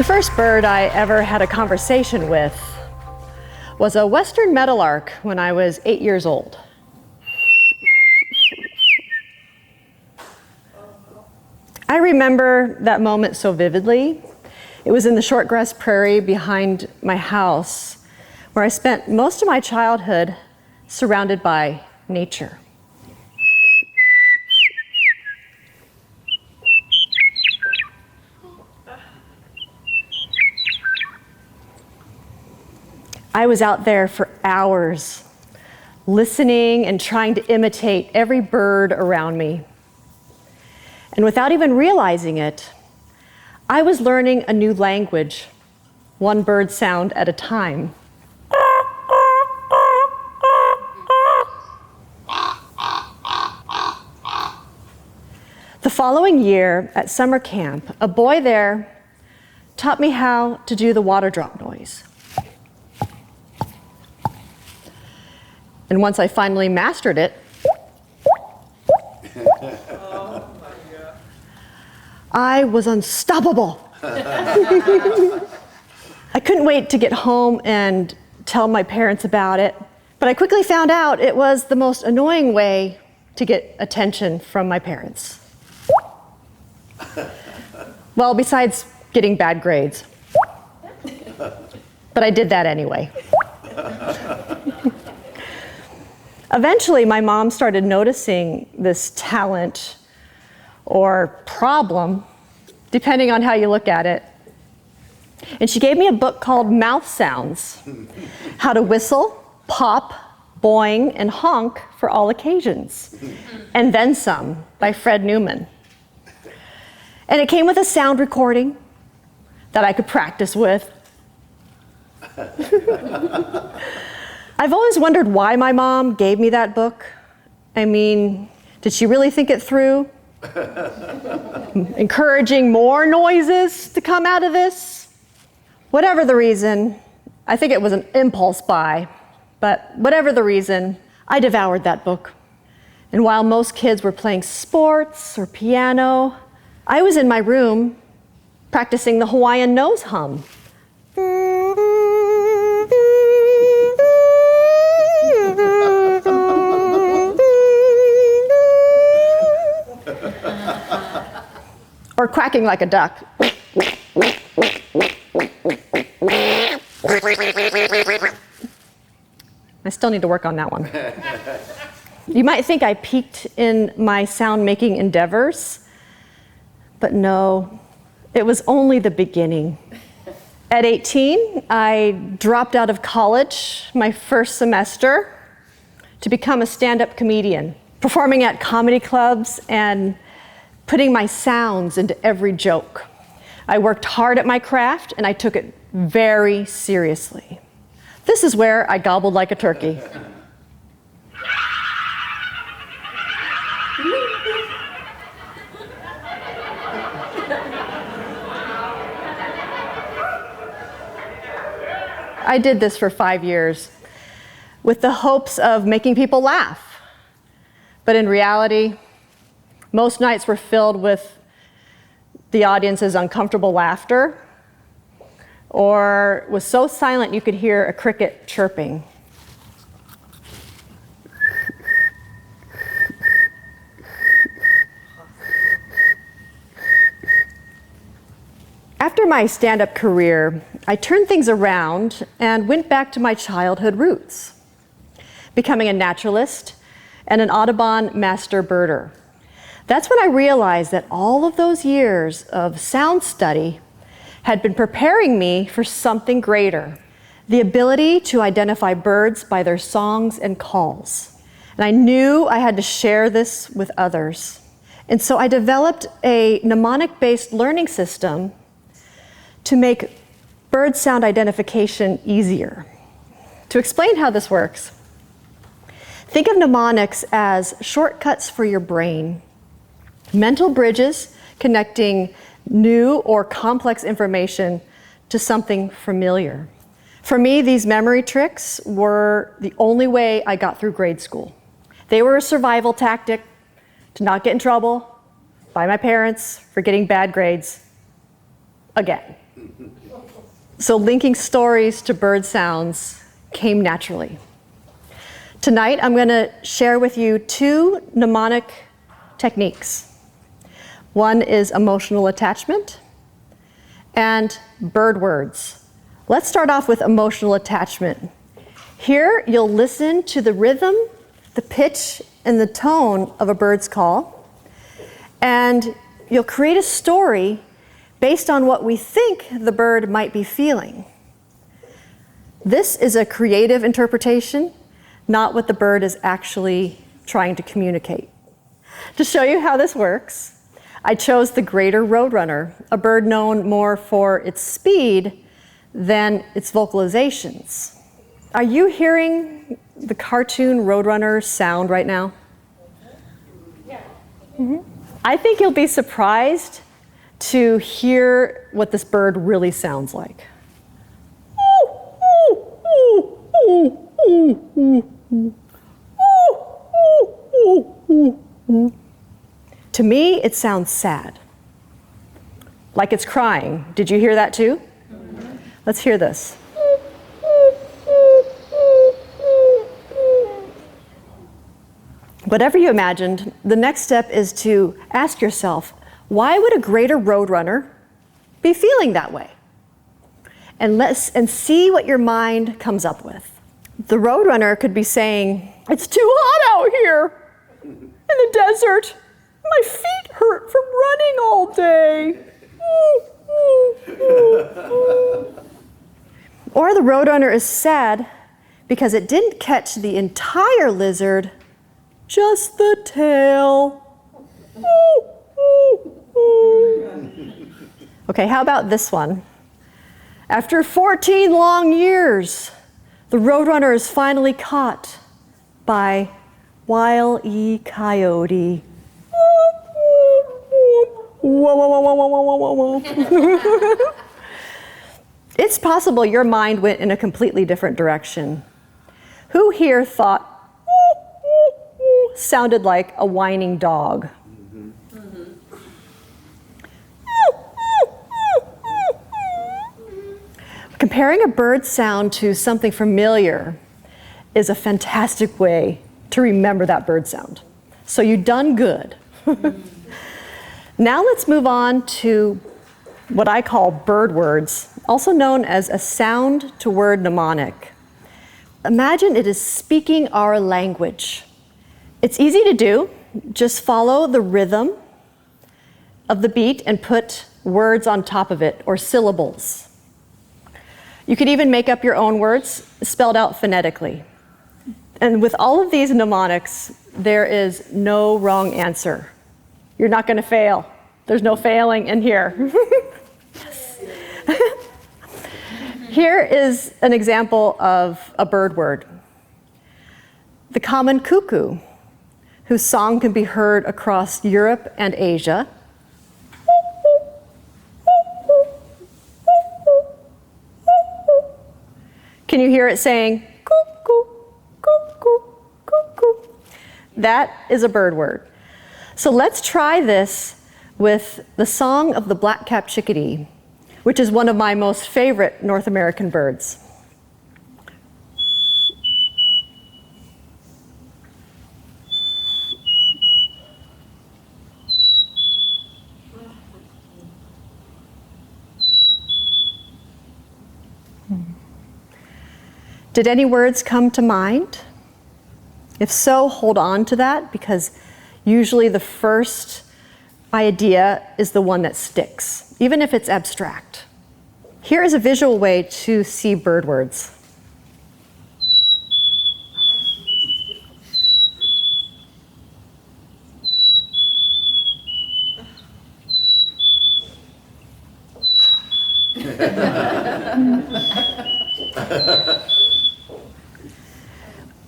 The first bird I ever had a conversation with was a Western Meadowlark when I was 8 years old. I remember that moment so vividly. It was in the shortgrass prairie behind my house, where I spent most of my childhood surrounded by nature. I was out there for hours, listening and trying to imitate every bird around me. And without even realizing it, I was learning a new language, one bird sound at a time. The following year at summer camp, a boy there taught me how to do the water drop noise. And once I finally mastered it, I was unstoppable. I couldn't wait to get home and tell my parents about it, but I quickly found out it was the most annoying way to get attention from my parents. Well, besides getting bad grades. But I did that anyway. Eventually, my mom started noticing this talent or problem, depending on how you look at it. And she gave me a book called Mouth Sounds, How to Whistle, Pop, Boing, and Honk for All Occasions, and Then Some by Fred Newman. And it came with a sound recording that I could practice with. I've always wondered why my mom gave me that book. I mean, did she really think it through? Encouraging more noises to come out of this? Whatever the reason, I think it was an impulse buy, but whatever the reason, I devoured that book. And while most kids were playing sports or piano, I was in my room practicing the Hawaiian nose hum. Or quacking like a duck. I still need to work on that one. You might think I peaked in my sound-making endeavors, but no, it was only the beginning. At 18, I dropped out of college my first semester to become a stand-up comedian, performing at comedy clubs and putting my sounds into every joke. I worked hard at my craft and I took it very seriously. This is where I gobbled like a turkey. I did this for 5 years with the hopes of making people laugh. But in reality, most nights were filled with the audience's uncomfortable laughter, or was so silent you could hear a cricket chirping. After my stand-up career, I turned things around and went back to my childhood roots, becoming a naturalist and an Audubon Master Birder. That's when I realized that all of those years of sound study had been preparing me for something greater, the ability to identify birds by their songs and calls. And I knew I had to share this with others. And so I developed a mnemonic-based learning system to make bird sound identification easier. To explain how this works, think of mnemonics as shortcuts for your brain. Mental bridges connecting new or complex information to something familiar. For me, these memory tricks were the only way I got through grade school. They were a survival tactic to not get in trouble by my parents for getting bad grades again. So linking stories to bird sounds came naturally. Tonight, I'm going to share with you 2 mnemonic techniques. One is emotional attachment and bird words. Let's start off with emotional attachment. Here, you'll listen to the rhythm, the pitch, and the tone of a bird's call, and you'll create a story based on what we think the bird might be feeling. This is a creative interpretation, not what the bird is actually trying to communicate. To show you how this works, I chose the greater roadrunner, a bird known more for its speed than its vocalizations. Are you hearing the cartoon roadrunner sound right now? Yeah. I think you'll be surprised to hear what this bird really sounds like. To me, it sounds sad, like it's crying. Did you hear that too? Let's hear this. Whatever you imagined, the next step is to ask yourself, why would a greater roadrunner be feeling that way? And see what your mind comes up with. The roadrunner could be saying, it's too hot out here in the desert. My feet hurt from running all day. Or the roadrunner is sad because it didn't catch the entire lizard, just the tail. Okay, how about this one? After 14 long years, the roadrunner is finally caught by Wile E. Coyote. It's possible your mind went in a completely different direction. Who here thought sounded like a whining dog? Comparing a bird sound to something familiar is a fantastic way to remember that bird sound. So you've done good. Now let's move on to what I call bird words, also known as a sound-to-word mnemonic. Imagine it is speaking our language. It's easy to do. Just follow the rhythm of the beat and put words on top of it, or syllables. You could even make up your own words spelled out phonetically. And with all of these mnemonics, there is no wrong answer. You're not going to fail. There's no failing in here. Here is an example of a bird word. The common cuckoo, whose song can be heard across Europe and Asia. Can you hear it saying, cuckoo, cuckoo, cuckoo? That is a bird word. So let's try this with the song of the black-capped chickadee, which is one of my most favorite North American birds. Did any words come to mind? If so, hold on to that, because usually the first idea is the one that sticks, even if it's abstract. Here is a visual way to see bird words.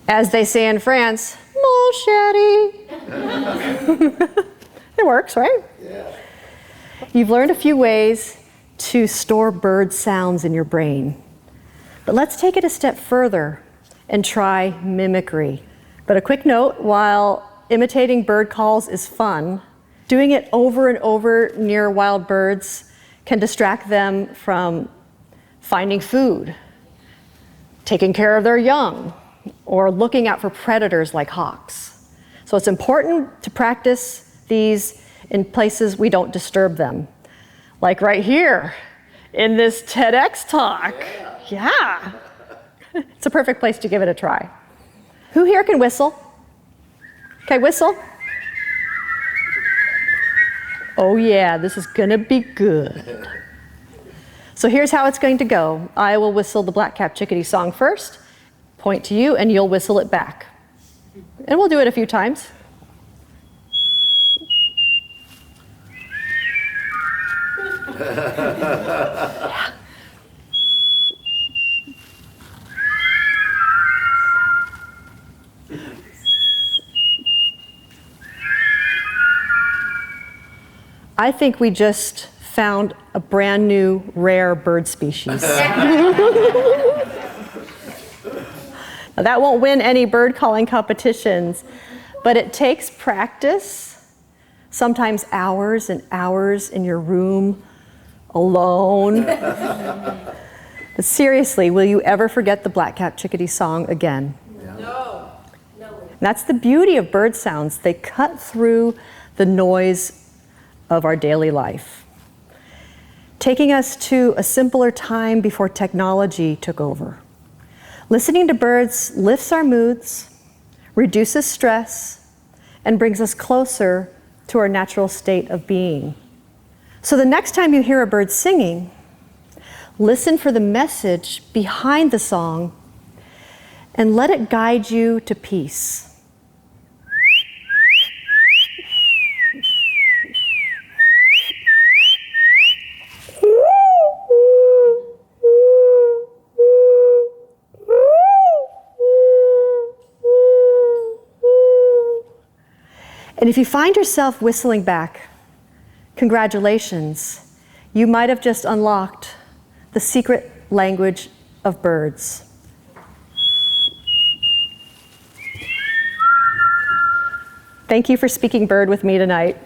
As they say in France, mon chéri. It works, right? Yeah. You've learned a few ways to store bird sounds in your brain. But let's take it a step further and try mimicry. But a quick note, while imitating bird calls is fun, doing it over and over near wild birds can distract them from finding food, taking care of their young, or looking out for predators like hawks. So it's important to practice these in places we don't disturb them. Like right here in this TEDx talk. Yeah. It's a perfect place to give it a try. Who here can whistle? Okay, whistle. Oh yeah, this is gonna be good. So here's how it's going to go. I will whistle the black-capped chickadee song first, point to you, and you'll whistle it back. And we'll do it a few times. Yeah. I think we just found a brand new rare bird species. Now, that won't win any bird calling competitions, but it takes practice, sometimes hours and hours in your room alone. But seriously, will you ever forget the black-capped chickadee song again? No. That's the beauty of bird sounds. They cut through the noise of our daily life, taking us to a simpler time before technology took over. Listening to birds lifts our moods, reduces stress, and brings us closer to our natural state of being. So the next time you hear a bird singing, listen for the message behind the song and let it guide you to peace. And if you find yourself whistling back, congratulations. You might have just unlocked the secret language of birds. Thank you for speaking bird with me tonight.